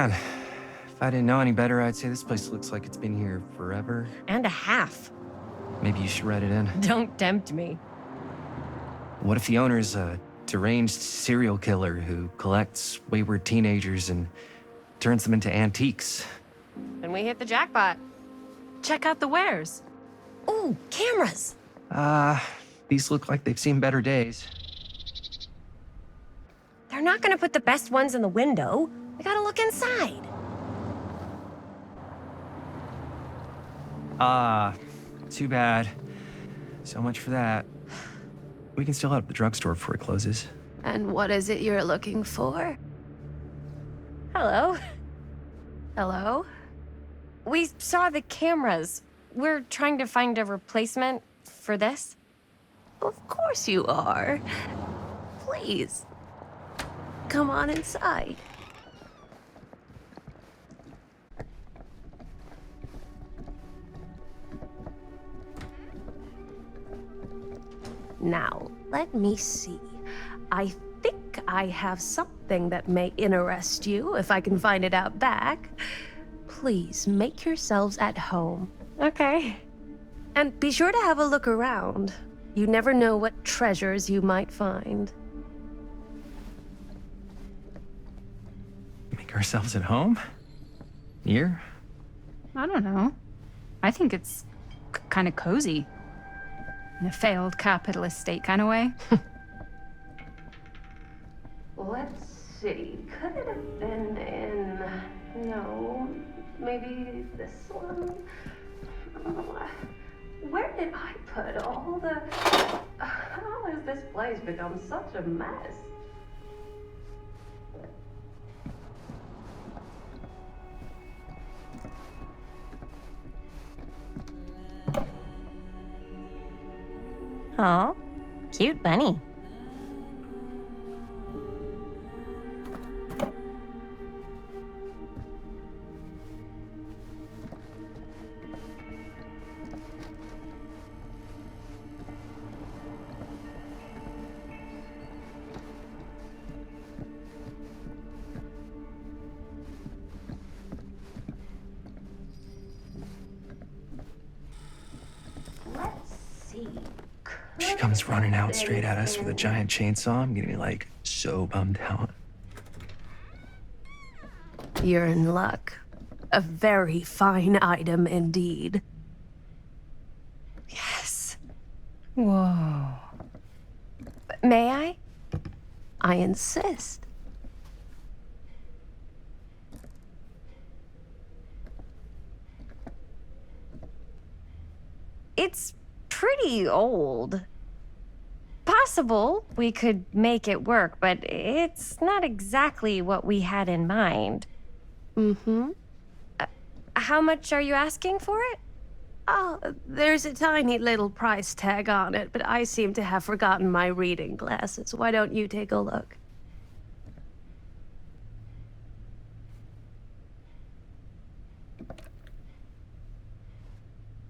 Man, if I didn't know any better, I'd say this place looks like it's been here forever. And a half. Maybe you should write it in. Don't tempt me. What if the owner's a deranged serial killer who collects wayward teenagers and turns them into antiques? Then we hit the jackpot. Check out the wares. Ooh, cameras. These look like they've seen better days. They're not gonna put the best ones in the window. We gotta look inside. Too bad. So much for that. We can still head up the drugstore before it closes. And what is it you're looking for? Hello. Hello? We saw the cameras. We're trying to find a replacement for this. Of course you are. Please. Come on inside. Now, let me see. I think I have something that may interest you, if I can find it out back. Please make yourselves at home. Okay. And be sure to have a look around. You never know what treasures you might find. Make ourselves at home? Here? I don't know. I think it's kind of cozy. In a failed capitalist state kind of way. Let's see. Could it have been in... No, maybe this one? Where did I put all the... How has this place become such a mess? Aw, cute bunny. Let's see. She comes running out straight at us with a giant chainsaw. I'm gonna be like so bummed out. You're in luck. A very fine item indeed. Yes. Whoa. May I? I insist. It's pretty old. Possible we could make it work, but it's not exactly what we had in mind. Mm-hmm. How much are you asking for it? Oh, there's a tiny little price tag on it, but I seem to have forgotten my reading glasses. Why don't you take a look?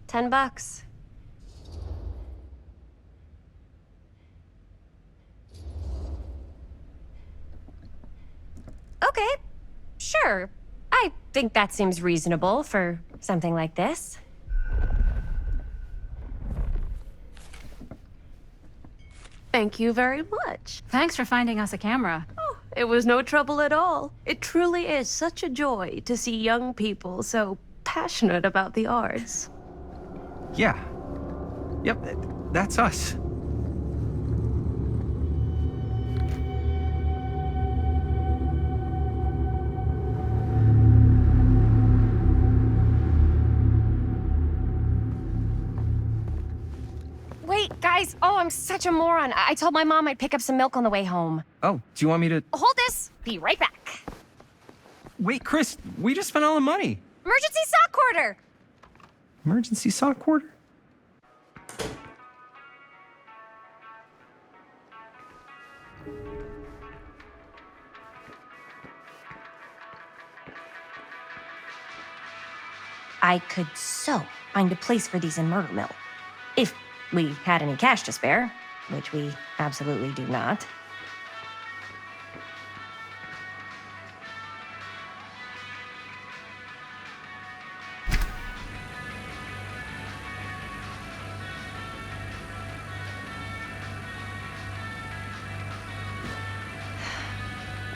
$10. Okay, sure. I think that seems reasonable for something like this. Thank you very much. Thanks for finding us a camera. Oh, it was no trouble at all. It truly is such a joy to see young people so passionate about the arts. Yeah. Yep, that's us. Wait, guys. Oh, I'm such a moron. I told my mom I'd pick up some milk on the way home. Oh, do you want me to... Hold this. Be right back. Wait, Chris, we just spent all the money. Emergency sock quarter. Emergency sock quarter? I could so find a place for these in Murder Mill. If we had any cash to spare, which we absolutely do not.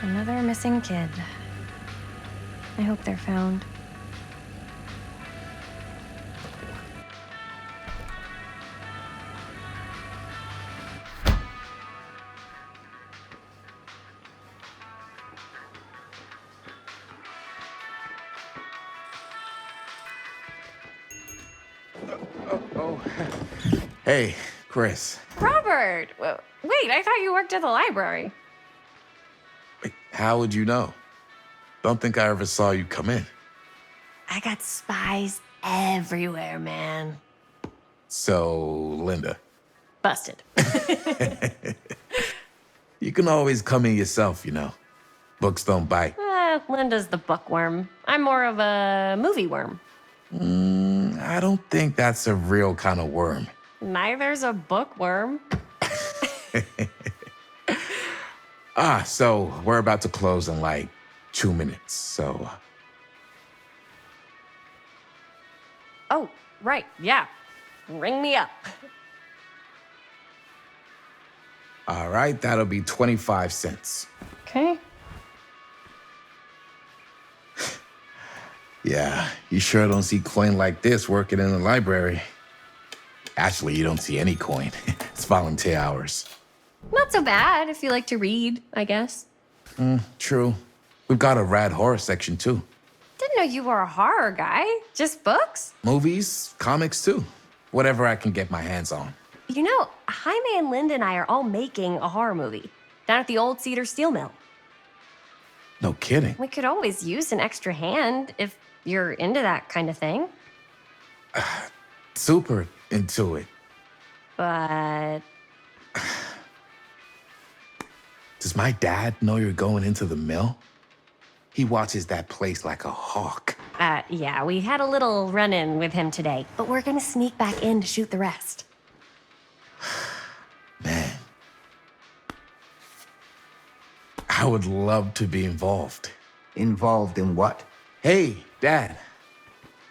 Another missing kid. I hope they're found. Oh. Hey, Chris. Robert! Wait, I thought you worked at the library. Wait, how would you know? Don't think I ever saw you come in. I got spies everywhere, man. So, Linda, Busted. you can always come in yourself, you know. Books don't bite. Linda's the bookworm. I'm more of a movie worm. I don't think that's a real kind of worm. Neither's a bookworm. So we're about to close in like 2 minutes, so... Oh, right, yeah. Ring me up. All right, that'll be 25 cents. Okay. Yeah, you sure don't see coin like this working in the library. Actually, you don't see any coin. It's volunteer hours. Not so bad if you like to read, I guess. True. We've got a rad horror section, too. Didn't know you were a horror guy. Just books? Movies, comics, too. Whatever I can get my hands on. You know, Jaime and Linda and I are all making a horror movie down at the old Cedar Steel Mill. No kidding. We could always use an extra hand if you're into that kind of thing. Super into it. But Does my dad know you're going into the mill? He watches that place like a hawk. yeah, we had a little run-in with him today, but we're gonna sneak back in to shoot the rest. Man. I would love to be involved. Involved in what? Hey, Dad.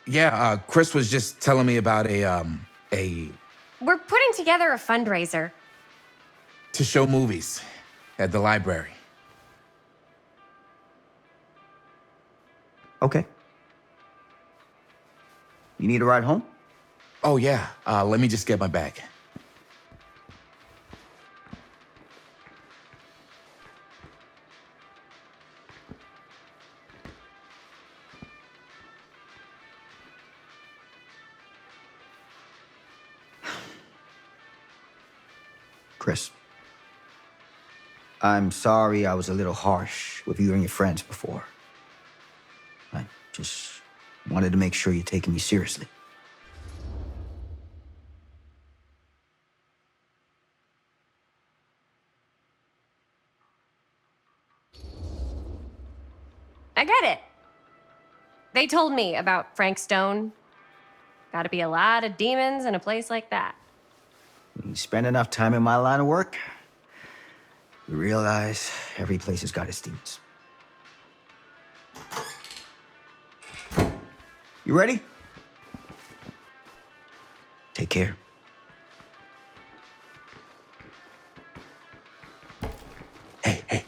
Yeah, Chris was just telling me about a We're putting together a fundraiser. to show movies at the library. Okay. You need a ride home? Oh, yeah. Let me just get my bag. Chris. I'm sorry I was a little harsh with you and your friends before. I just wanted to make sure you're taking me seriously. I get it. They told me about Frank Stone. Gotta be a lot of demons in a place like that. When you spend enough time in my line of work, you realize every place has got its demons. You ready? Take care. Hey.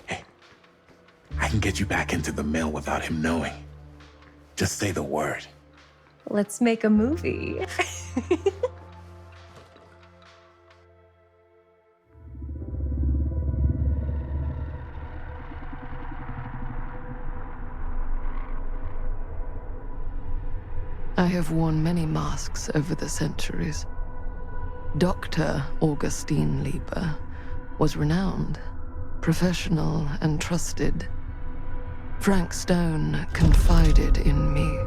I can get you back into the mill without him knowing. Just say the word. Let's make a movie. I have worn many masks over the centuries. Dr. Augustine Lieber was renowned, professional, and trusted. Frank Stone confided in me,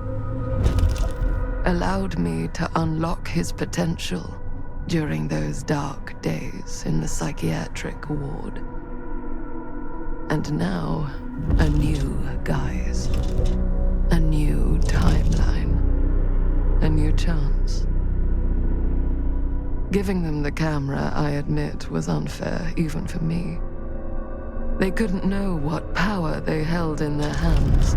allowed me to unlock his potential during those dark days in the psychiatric ward. And now, a new guise, a new timeline, a new chance. Giving them the camera, I admit, was unfair, even for me. They couldn't know what power they held in their hands,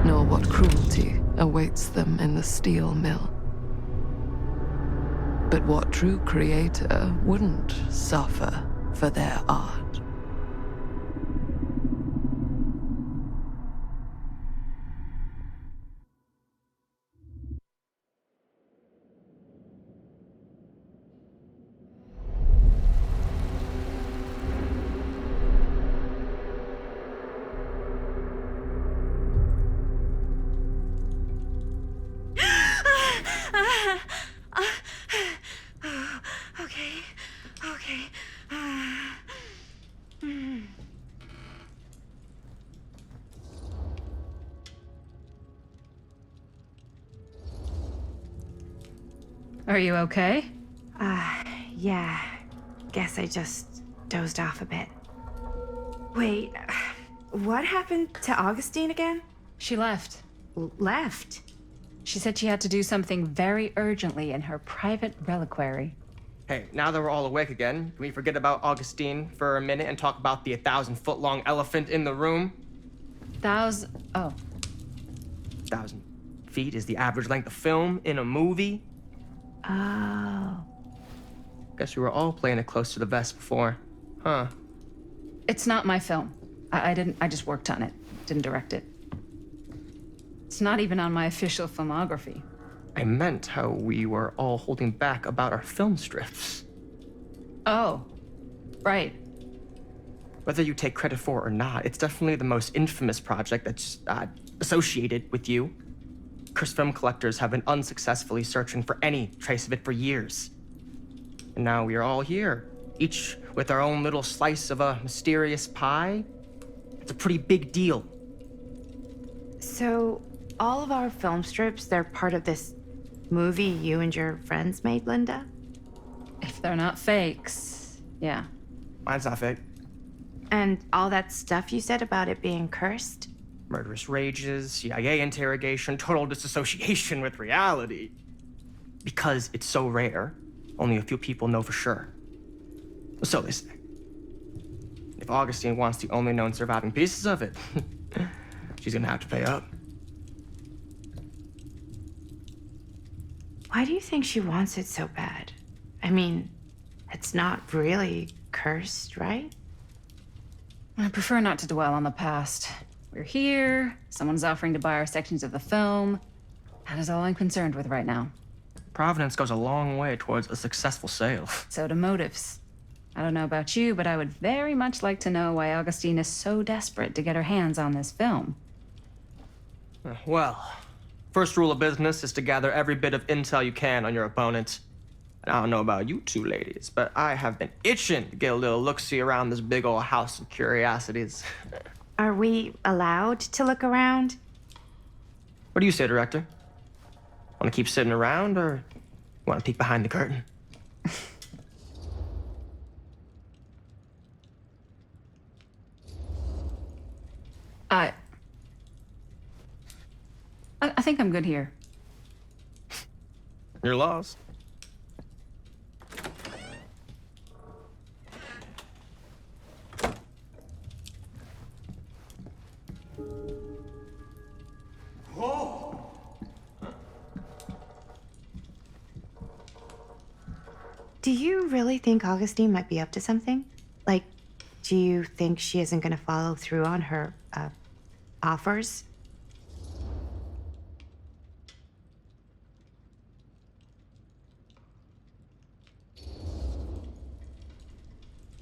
nor what cruelty awaits them in the steel mill. But what true creator wouldn't suffer for their art? Are you okay? Yeah. Guess I just dozed off a bit. Wait, what happened to Augustine again? She left. Left? She said she had to do something very urgently in her private reliquary. Hey, now that we're all awake again, can we forget about Augustine for a minute and talk about the 1,000-foot-long elephant in the room? Oh. 1,000 feet is the average length of film in a movie. Oh. Guess we were all playing it close to the vest before, huh? It's not my film. I just worked on it. Didn't direct it. It's not even on my official filmography. I meant how we were all holding back about our film strips. Oh, right. Whether you take credit for it or not, it's definitely the most infamous project that's associated with you. Cursed film collectors have been unsuccessfully searching for any trace of it for years. And now we are all here, each with our own little slice of a mysterious pie. It's a pretty big deal. So, all of our film strips, they're part of this movie you and your friends made, Linda? If they're not fakes, yeah. Mine's not fake. And all that stuff you said about it being cursed? Murderous rages, CIA interrogation, total disassociation with reality. Because it's so rare, only a few people know for sure. So they say. If Augustine wants the only known surviving pieces of it, she's gonna have to pay up. Why do you think she wants it so bad? I mean, it's not really cursed, right? I prefer not to dwell on the past. We're here, someone's offering to buy our sections of the film. That is all I'm concerned with right now. Providence goes a long way towards a successful sale. So do motives. I don't know about you, but I would very much like to know why Augustine is so desperate to get her hands on this film. Well, first rule of business is to gather every bit of intel you can on your opponent. And I don't know about you two ladies, but I have been itching to get a little look-see around this big old house of curiosities. Are we allowed to look around? What do you say, director? Want to keep sitting around, or want to peek behind the curtain? I think I'm good here. You're lost. Do you really think Augustine might be up to something? Like, do you think she isn't gonna follow through on her, offers?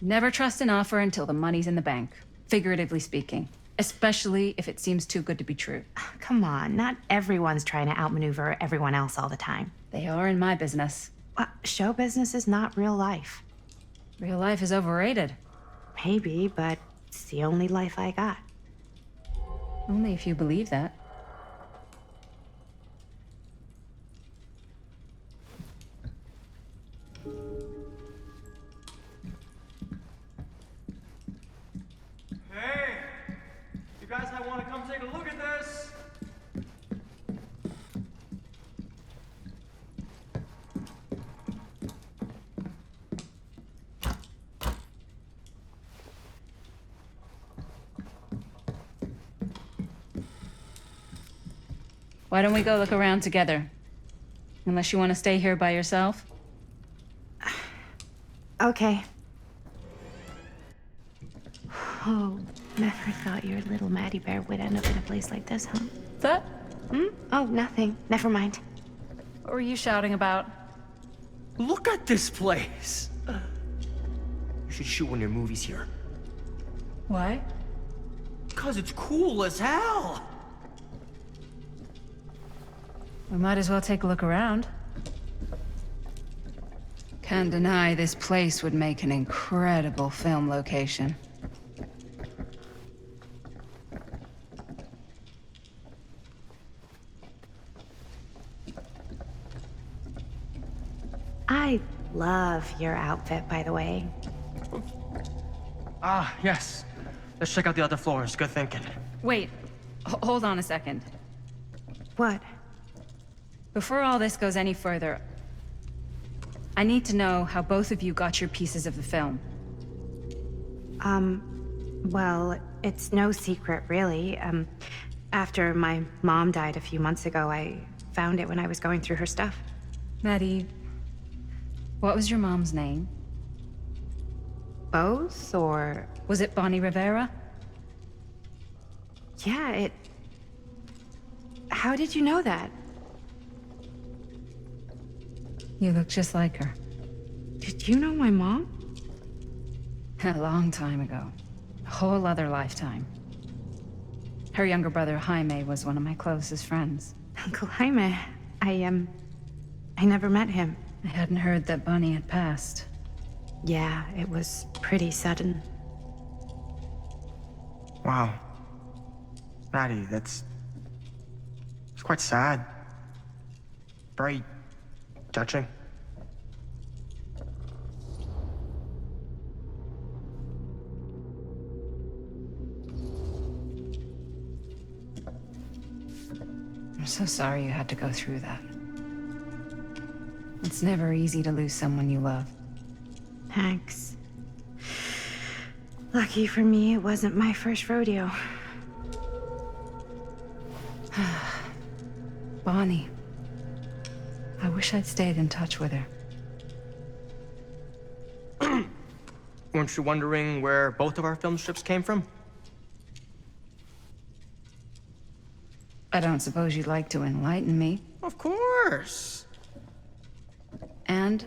Never trust an offer until the money's in the bank, figuratively speaking. Especially if it seems too good to be true. Come on, not everyone's trying to outmaneuver everyone else all the time. They are in my business. Show business is not real life. Real life is overrated. Maybe, but it's the only life I got. Only if you believe that. Hey! You guys might want to come take a look at this! Why don't we go look around together? Unless you want to stay here by yourself? Okay. Oh, never thought your little Maddie Bear would end up in a place like this, huh? That? Oh, nothing. Never mind. What were you shouting about? Look at this place! You should shoot one of your movies here. Why? Because it's cool as hell! We might as well take a look around. Can't deny this place would make an incredible film location. I love your outfit, by the way. Ah, yes. Let's check out the other floors. Good thinking. Wait, hold on a second. What? Before all this goes any further, I need to know how both of you got your pieces of the film. Well, it's no secret, really. After my mom died a few months ago, I found it when I was going through her stuff. Maddie, what was your mom's name? Both, or... Was it Bonnie Rivera? Yeah, How did you know that? You look just like her. Did you know my mom? A long time ago. A whole other lifetime. Her younger brother, Jaime, was one of my closest friends. Uncle Jaime. I never met him. I hadn't heard that Bonnie had passed. Yeah, it was pretty sudden. Wow. Maddie, it's quite sad. Very touching. I'm so sorry you had to go through that. It's never easy to lose someone you love. Thanks. Lucky for me, it wasn't my first rodeo. Bonnie. I wish I'd stayed in touch with her. Weren't you wondering where both of our film strips came from? I don't suppose you'd like to enlighten me. Of course. And?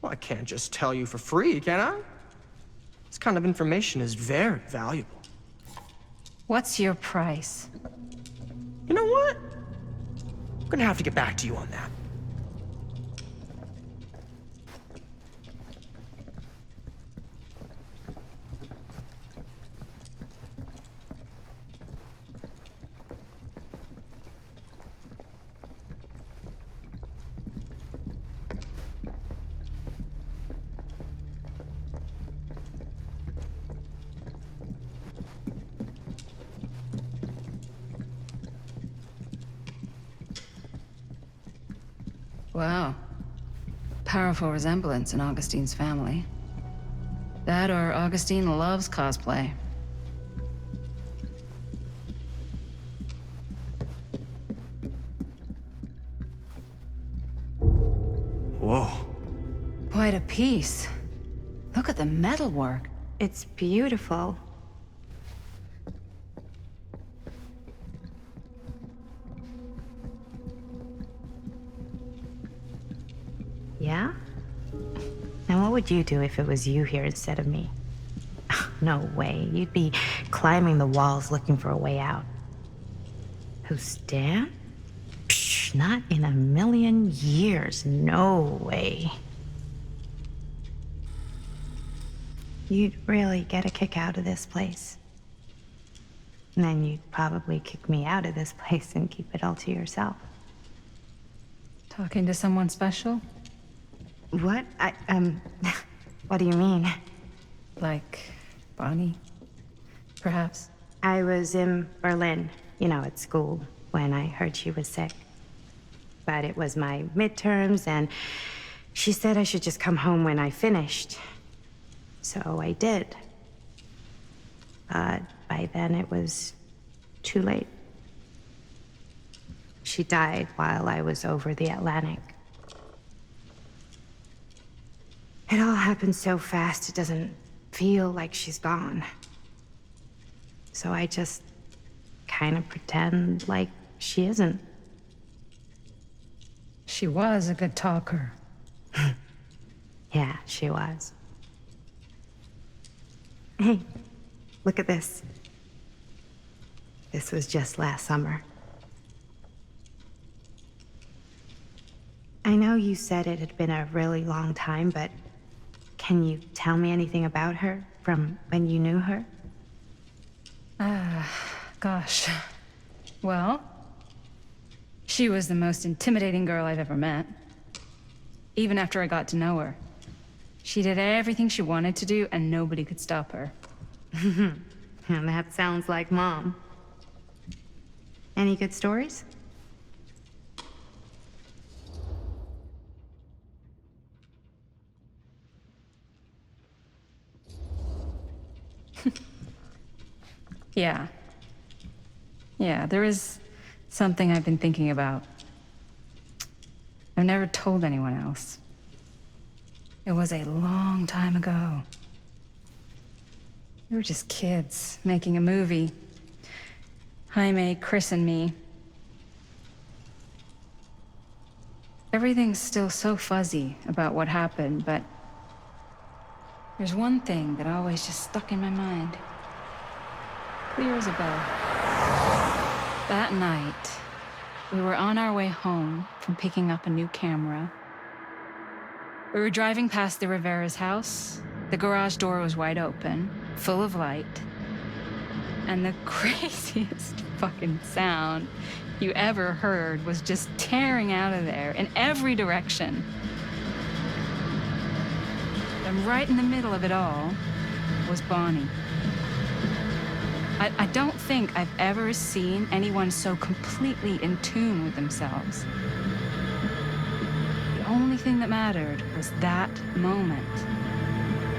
Well, I can't just tell you for free, can I? This kind of information is very valuable. What's your price? You know what? I'm gonna have to get back to you on that. Wow. Powerful resemblance in Augustine's family. That or Augustine loves cosplay. Whoa. Quite a piece. Look at the metalwork. It's beautiful. Yeah? Now what would you do if it was you here instead of me? No way. You'd be climbing the walls looking for a way out. Who, Stan? Psh, not in a million years. No way. You'd really get a kick out of this place. And then you'd probably kick me out of this place and keep it all to yourself. Talking to someone special? What? What do you mean? Like Bonnie, perhaps? I was in Berlin, at school, when I heard she was sick. But it was my midterms, and she said I should just come home when I finished. So I did. But by then it was too late. She died while I was over the Atlantic. It all happened so fast, it doesn't feel like she's gone. So I just kind of pretend like she isn't. She was a good talker. Yeah, she was. Hey, look at this. This was just last summer. I know you said it had been a really long time, but can you tell me anything about her from when you knew her? Gosh. Well, she was the most intimidating girl I've ever met. Even after I got to know her. She did everything she wanted to do, and nobody could stop her. And that sounds like Mom. Any good stories? Yeah. Yeah, there is something I've been thinking about. I've never told anyone else. It was a long time ago. We were just kids, making a movie. Jaime, Chris, and me. Everything's still so fuzzy about what happened, but there's one thing that always just stuck in my mind. Clear as a bell. That night, we were on our way home from picking up a new camera. We were driving past the Rivera's house. The garage door was wide open, full of light. And the craziest fucking sound you ever heard was just tearing out of there in every direction. And right in the middle of it all was Bonnie. I don't think I've ever seen anyone so completely in tune with themselves. The only thing that mattered was that moment.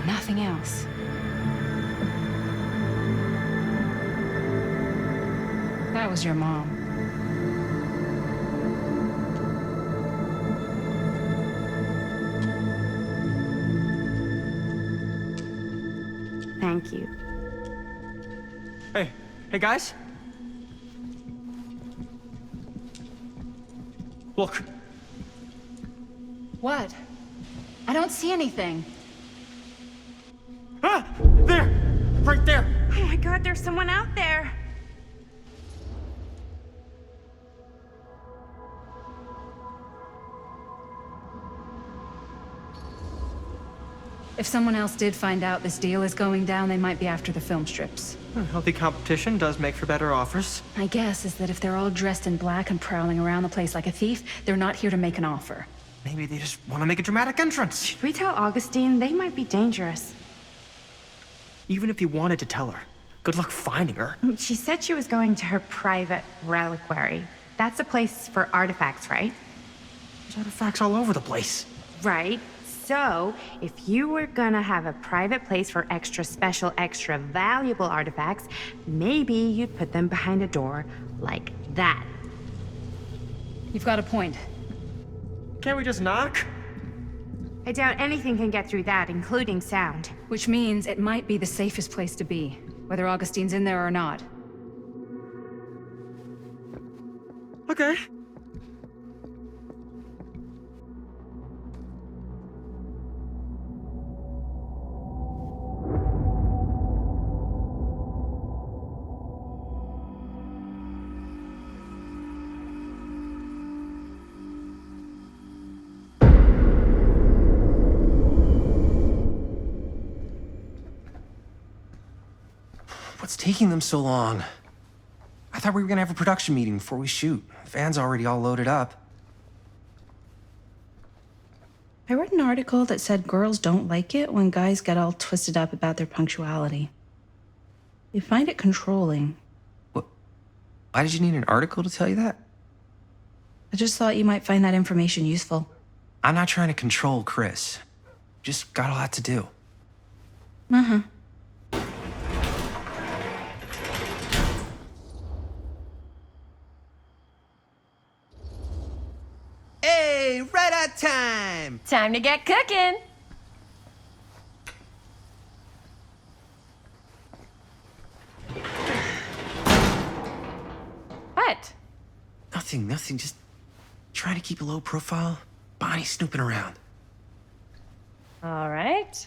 Nothing else. That was your mom. Thank you. Hey guys. Look. What? I don't see anything. Ah! There! Right there! Oh my God, there's someone out there. If someone else did find out this deal is going down, they might be after the film strips. Healthy competition does make for better offers. My guess is that if they're all dressed in black and prowling around the place like a thief, they're not here to make an offer. Maybe they just want to make a dramatic entrance. Should we tell Augustine? They might be dangerous. Even if you wanted to tell her, good luck finding her. She said she was going to her private reliquary. That's a place for artifacts, right? There's artifacts all over the place. Right. So, if you were gonna have a private place for extra special, extra valuable artifacts, maybe you'd put them behind a door like that. You've got a point. Can't we just knock? I doubt anything can get through that, including sound. Which means it might be the safest place to be, whether Augustine's in there or not. Okay. What's taking them so long? I thought we were gonna have a production meeting before we shoot. The van's already all loaded up. I read an article that said girls don't like it when guys get all twisted up about their punctuality. They find it controlling. What? Why did you need an article to tell you that? I just thought you might find that information useful. I'm not trying to control Chris. Just got a lot to do. Uh-huh. Hey, right on time! Time to get cooking. What? Nothing, just trying to keep a low profile. Bonnie snooping around. All right.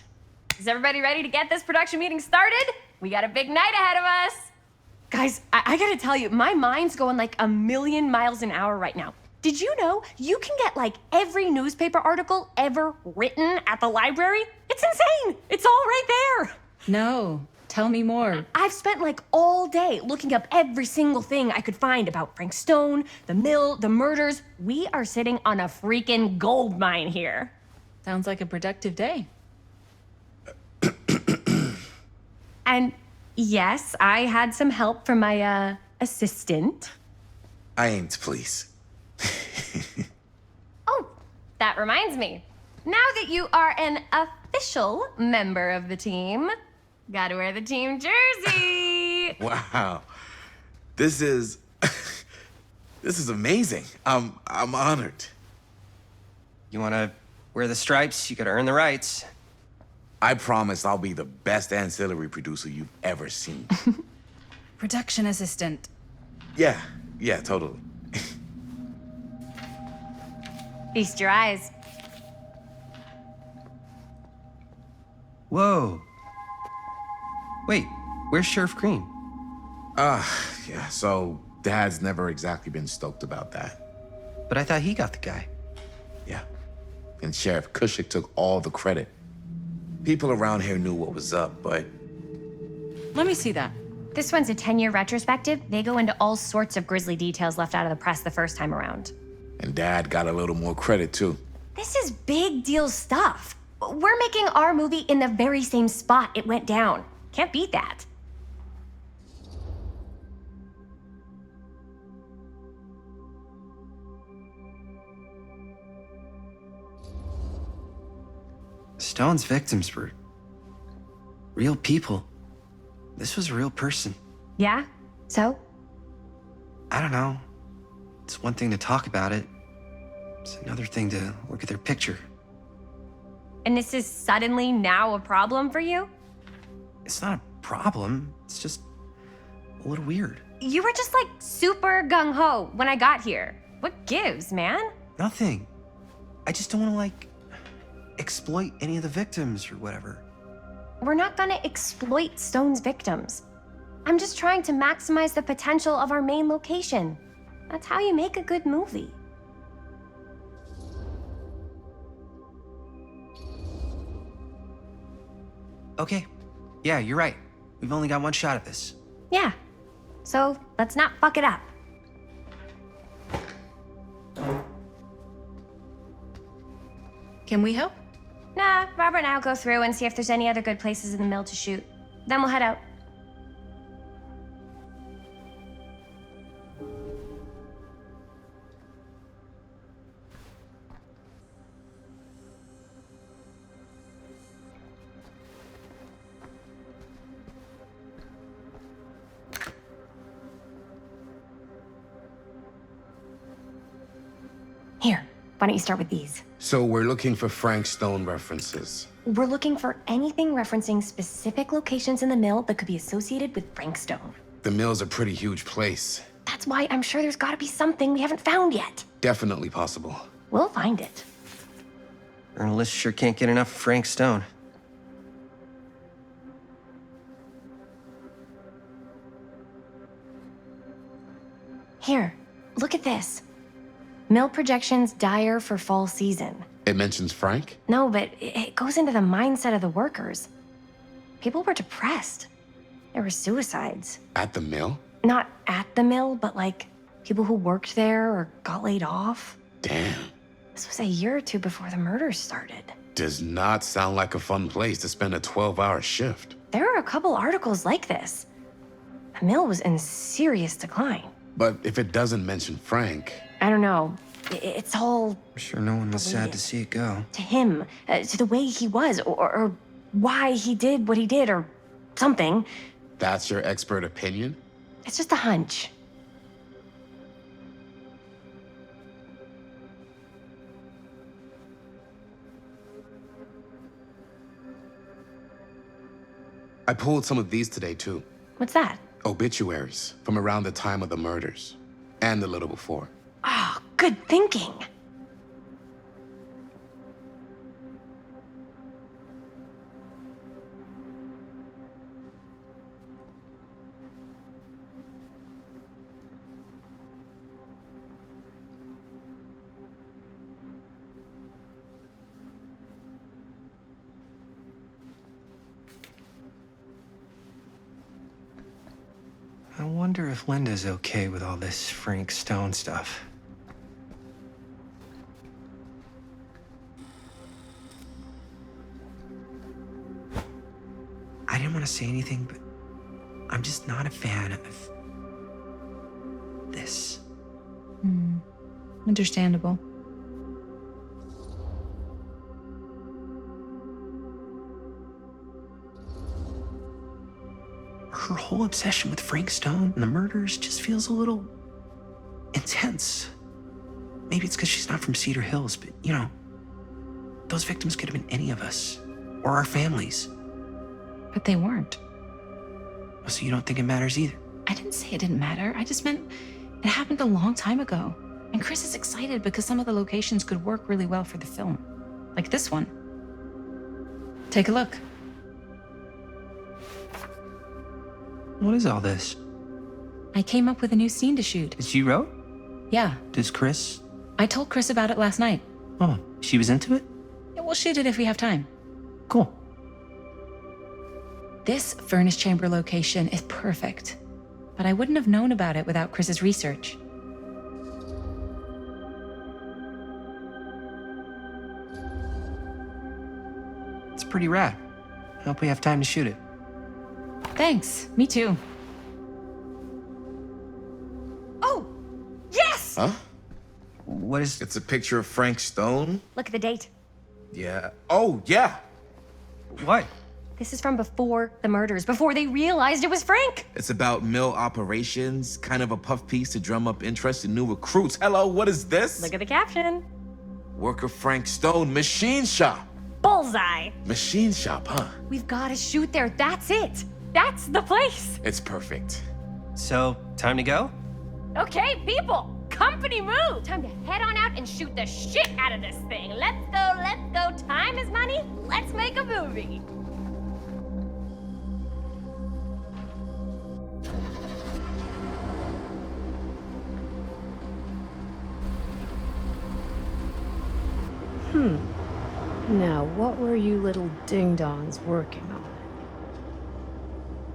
Is everybody ready to get this production meeting started? We got a big night ahead of us. Guys, I gotta tell you, my mind's going like a million miles an hour right now. Did you know you can get like every newspaper article ever written at the library? It's insane! It's all right there! No, tell me more. I've spent like all day looking up every single thing I could find about Frank Stone, the mill, the murders. We are sitting on a freaking gold mine here. Sounds like a productive day. And yes, I had some help from my assistant. I ain't please. Oh, that reminds me. Now that you are an official member of the team, gotta wear the team jersey. Wow. This is this is amazing. I'm honored. You wanna wear the stripes? You gotta earn the rights. I promise I'll be the best ancillary producer you've ever seen. Production assistant. Yeah, totally. Feast your eyes. Whoa. Wait, where's Sheriff Green? Yeah, so Dad's never exactly been stoked about that. But I thought he got the guy. Yeah. And Sheriff Cushik took all the credit. People around here knew what was up, but Let me see that. This one's a 10-year retrospective. They go into all sorts of grisly details left out of the press the first time around. and Dad got a little more credit too. This is big deal stuff. We're making our movie in the very same spot it went down. Can't beat that. Stone's victims were real people. This was a real person. Yeah? So? I don't know. It's one thing to talk about it. It's another thing to look at their picture. And this is suddenly now a problem for you? It's not a problem. It's just a little weird. You were just like super gung-ho when I got here. What gives, man? Nothing. I just don't want to, like, exploit any of the victims or whatever. We're not gonna exploit Stone's victims. I'm just trying to maximize the potential of our main location. That's how you make a good movie. Okay. Yeah, you're right. We've only got one shot at this. Yeah. So let's not fuck it up. Can we help? Nah, Robert and I'll go through and see if there's any other good places in the mill to shoot. Then we'll head out. Here, why don't you start with these? So we're looking for Frank Stone references. We're looking for anything referencing specific locations in the mill that could be associated with Frank Stone. The mill's a pretty huge place. That's why I'm sure there's gotta be something we haven't found yet. Definitely possible. We'll find it. Journalists sure can't get enough of Frank Stone. Here, look at this. Mill projections dire for fall season. It mentions Frank? No, but it goes into the mindset of the workers. People were depressed. There were suicides. At the mill? Not at the mill, but like people who worked there or got laid off. Damn. This was a year or two before the murders started. Does not sound like a fun place to spend a 12-hour shift. There are a couple articles like this. The mill was in serious decline. But if it doesn't mention Frank, I don't know. It's all I'm sure no one was sad to see it go. to him, to the way he was, or why he did what he did, or something. that's your expert opinion? It's just a hunch. I pulled some of these today too. What's that? Obituaries from around the time of the murders and a little before. Oh, good thinking. wonder if Linda's okay with all this Frank Stone stuff. I didn't want to say anything, but I'm just not a fan of this. Understandable. Her whole obsession with Frank Stone and the murders just feels a little intense. Maybe it's because she's not from Cedar Hills, but you know, those victims could have been any of us or our families. But they weren't. So you don't think it matters either? I didn't say it didn't matter. I just meant it happened a long time ago. And Chris is excited because some of the locations could work really well for the film. Like this one. Take a look. What is all this? I came up with a new scene to shoot. That you wrote? Yeah. Does Chris? I told Chris about it last night. Oh, she was into it? Yeah, we'll shoot it if we have time. Cool. This furnace chamber location is perfect. But I wouldn't have known about it without Chris's research. It's pretty rad. I hope we have time to shoot it. Thanks. Me too. Oh, yes! Huh? What is... It's a picture of Frank Stone? Look at the date. Yeah. Oh, yeah. What? This is from before the murders, before they realized it was Frank. It's about mill operations, kind of a puff piece to drum up interest in new recruits. Hello, what is this? Look at the caption. Worker Frank Stone, machine shop. Bullseye. Machine shop, huh? We've got to shoot there. That's it. That's the place. It's perfect. So, time to go? Okay, people. Company move. Time to head on out and shoot the shit out of this thing. Let's go, let's go. Time is money. Let's make a movie. Now, what were you little ding-dongs working on?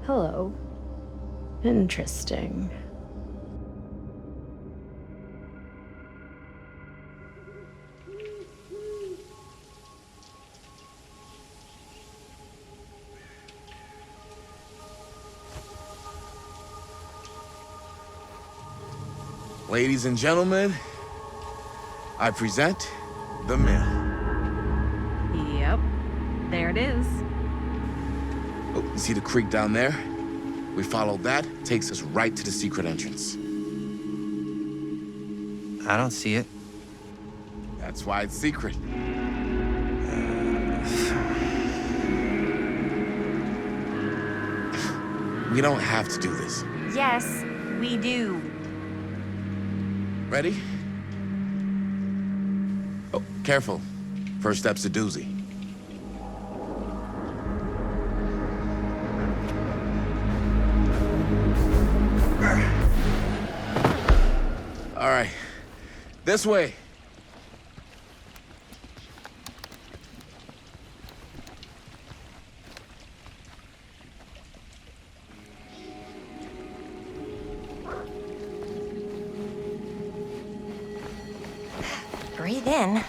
Hello. Interesting. Ladies and gentlemen, I present the mill. Yep. There it is. Oh, you see the creek down there? We follow that, takes us right to the secret entrance. I don't see it. That's why it's secret. We don't have to do this. Yes, we do. Ready? Oh, careful. First step's a doozy. All right, this way. Breathe in.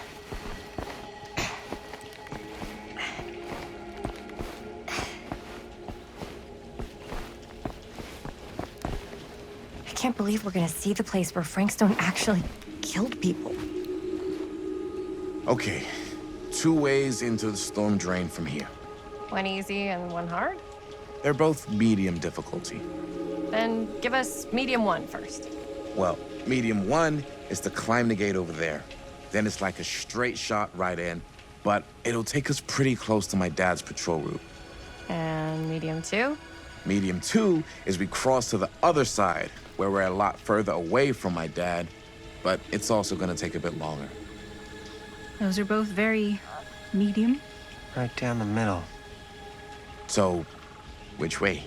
I can't believe we're gonna see the place where Frank Stone actually killed people. Okay, 2 ways into the storm drain from here. One easy and one hard? They're both medium difficulty. Then give us medium one first. Well, medium 1 is to climb the gate over there. Then it's like a straight shot right in, but it'll take us pretty close to my dad's patrol route. And medium two? Medium 2 is we cross to the other side, where we're a lot further away from my dad, but it's also gonna take a bit longer. Those are both very medium. Right down the middle. So, which way?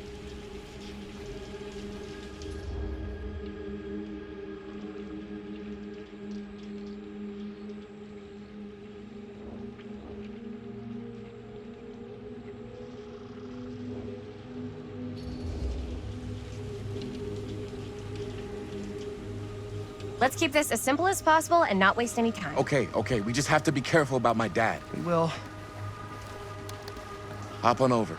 Let's keep this as simple as possible and not waste any time. Okay, we just have to be careful about my dad. We will. Hop on over.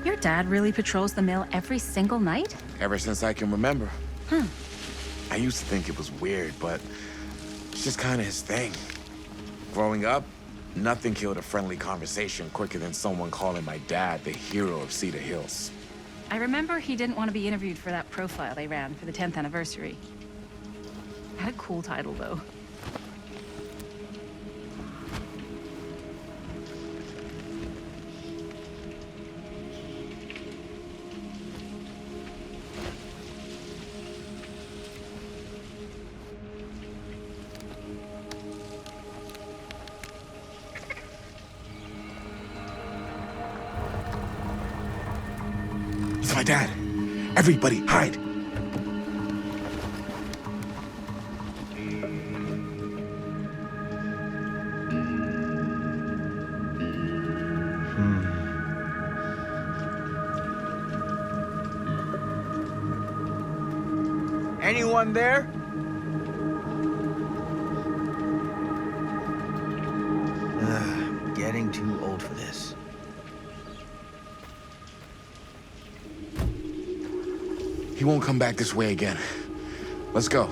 Your dad really patrols the mill every single night? Ever since I can remember. I used to think it was weird, but it's just kind of his thing. Growing up, nothing killed a friendly conversation quicker than someone calling my dad the hero of Cedar Hills. I remember he didn't want to be interviewed for that profile they ran for the 10th anniversary. Had a cool title, though. It's my dad. Everybody, hide. Anyone there? Getting too old for this. He won't come back this way again. Let's go.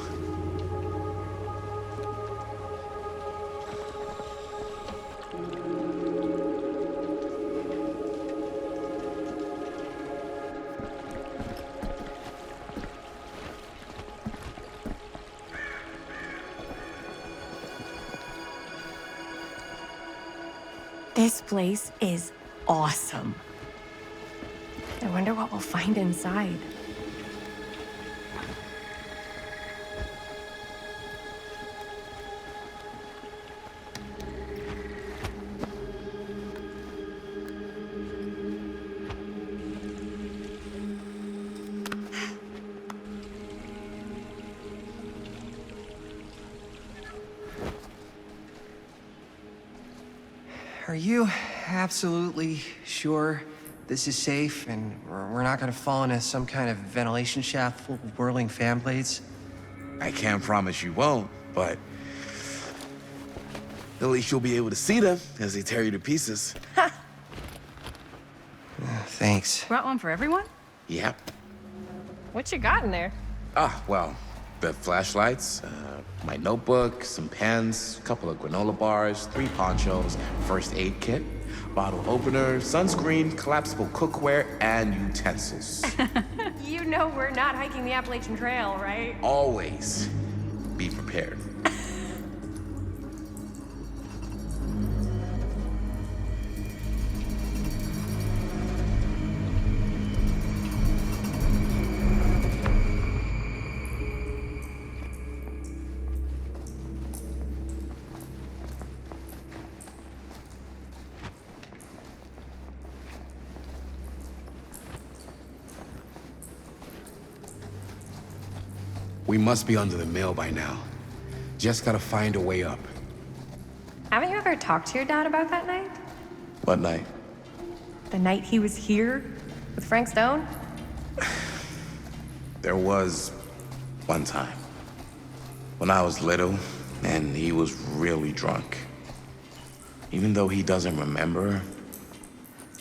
This place is awesome. I wonder what we'll find inside. Are you absolutely sure this is safe and we're not gonna fall into some kind of ventilation shaft full of whirling fan blades? I can't promise you won't, but at least you'll be able to see them as they tear you to pieces. Thanks. Brought one for everyone? Yep. What you got in there? Well, the flashlights, my notebook, some pens, a couple of granola bars, 3 ponchos, first aid kit, bottle opener, sunscreen, collapsible cookware, and utensils. You know we're not hiking the Appalachian Trail, right? Always be prepared. We must be under the mill by now. Just gotta find a way up. Haven't you ever talked to your dad about that night? What night? The night he was here with Frank Stone? There was one time when I was little and he was really drunk. Even though he doesn't remember,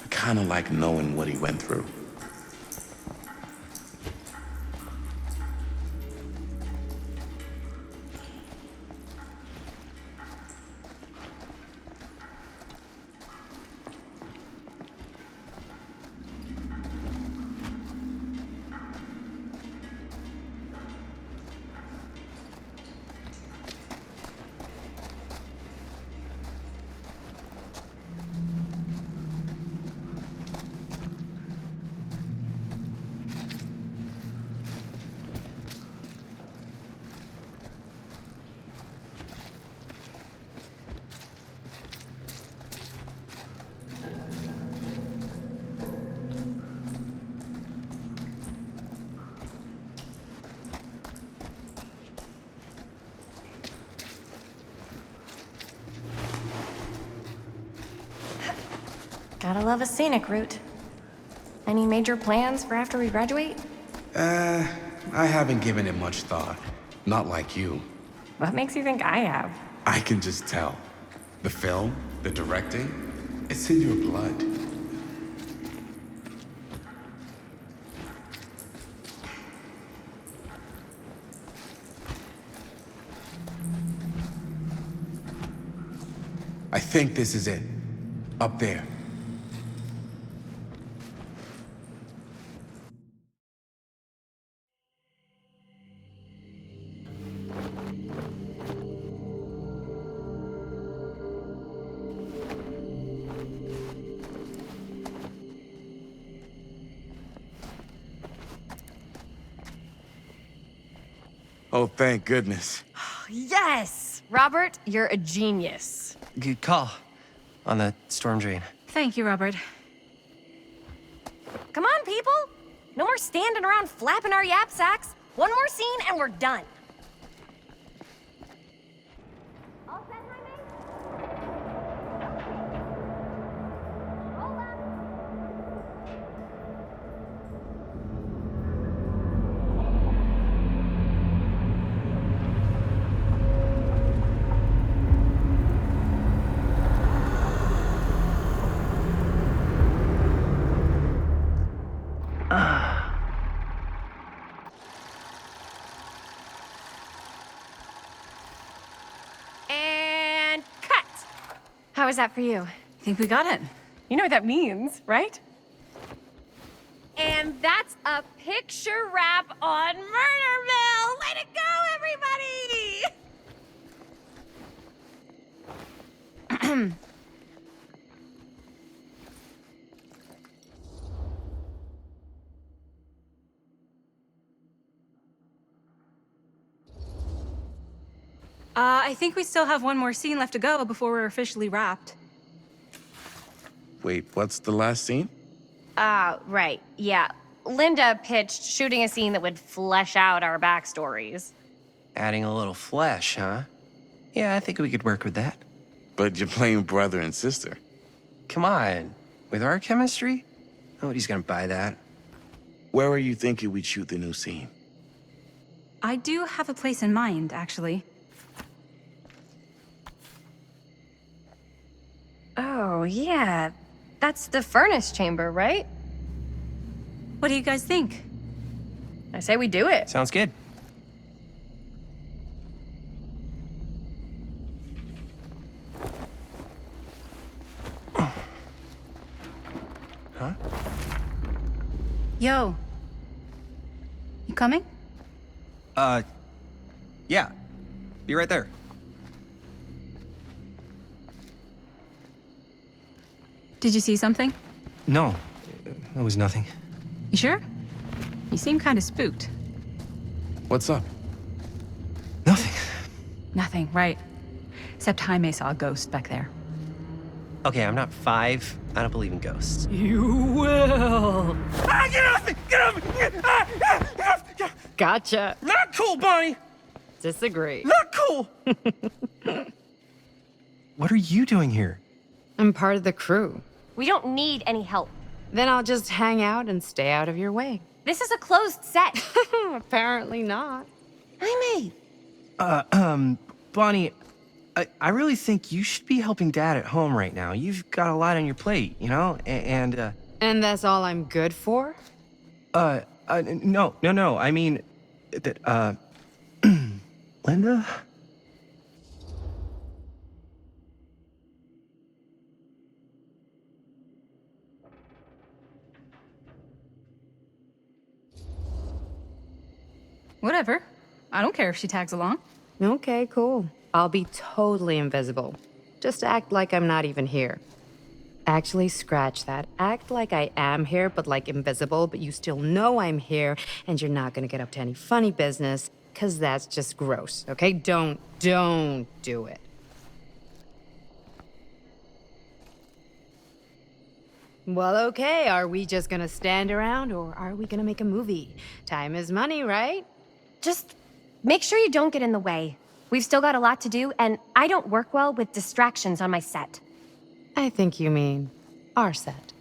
I kinda like knowing what he went through. Gotta love a scenic route. Any major plans for after we graduate? I haven't given it much thought. Not like you. What makes you think I have? I can just tell. The film, the directing, it's in your blood. I think this is it. Up there. Oh, thank goodness. Yes! Robert, you're a genius. Good call on the storm drain. Thank you, Robert. Come on, people! No more standing around flapping our yap sacks. One more scene and we're done. All set, Jaime? Roll up. And cut! How was that for you? Think we got it. You know what that means, right? And that's a picture wrap on Murder Mill! Way to go, everybody! I think we still have one more scene left to go before we're officially wrapped. Wait, what's the last scene? Right, yeah. Linda pitched shooting a scene that would flesh out our backstories. Adding a little flesh, huh? Yeah, I think we could work with that. But you're playing brother and sister. Come on. With our chemistry? Nobody's gonna buy that. Where are you thinking we'd shoot the new scene? I do have a place in mind, actually. Oh, yeah. That's the furnace chamber, right? What do you guys think? I say we do it. Sounds good. Huh? Yo. You coming? Yeah. Be right there. Did you see something? No, it was nothing. You sure? You seem kind of spooked. What's up? Nothing. Nothing, right. Except Jaime saw a ghost back there. Okay, I'm not 5. I don't believe in ghosts. You will. Ah, get off me! Get off me! Get off! Gotcha. Not cool, Bonnie! Disagree. Not cool! What are you doing here? I'm part of the crew. We don't need any help. Then I'll just hang out and stay out of your way. This is a closed set. Apparently not. Jaime! Bonnie, I really think you should be helping Dad at home right now. You've got a lot on your plate, you know? And that's all I'm good for? no. I mean, that, Linda? Whatever. I don't care if she tags along. Okay, cool. I'll be totally invisible. Just act like I'm not even here. Actually, scratch that. Act like I am here, but like invisible, but you still know I'm here, and you're not gonna get up to any funny business, because that's just gross, okay? Don't do it. Well, okay, are we just gonna stand around, or are we gonna make a movie? Time is money, right? Just make sure you don't get in the way. We've still got a lot to do, and I don't work well with distractions on my set. I think you mean our set.